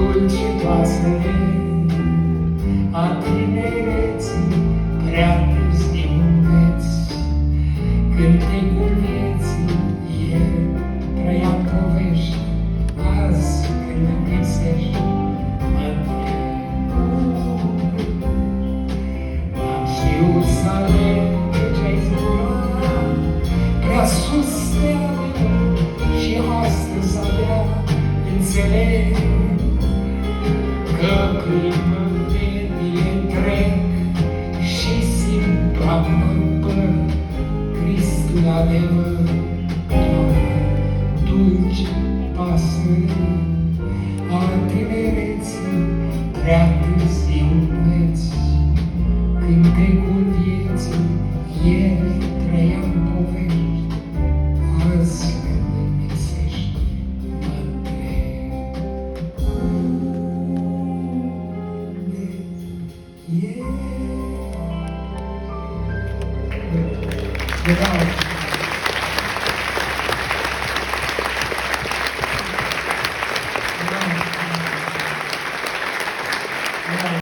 dulce pasăre a tinereții, prea târziu înveți cântecul vieții. El trăia povești, azi când îl găsești, mă n-am știut să aleg ce-ai zburat prea sus de aleg și astăzi abia înțeleg că când mă ved e întreg și simt toamnă în păr, Cristul adevăr, dulce pasăre a tinereții, prea târziu înveți cântecul vieții. El trăia în povești, azi când îl găsești, mă întreb unde e.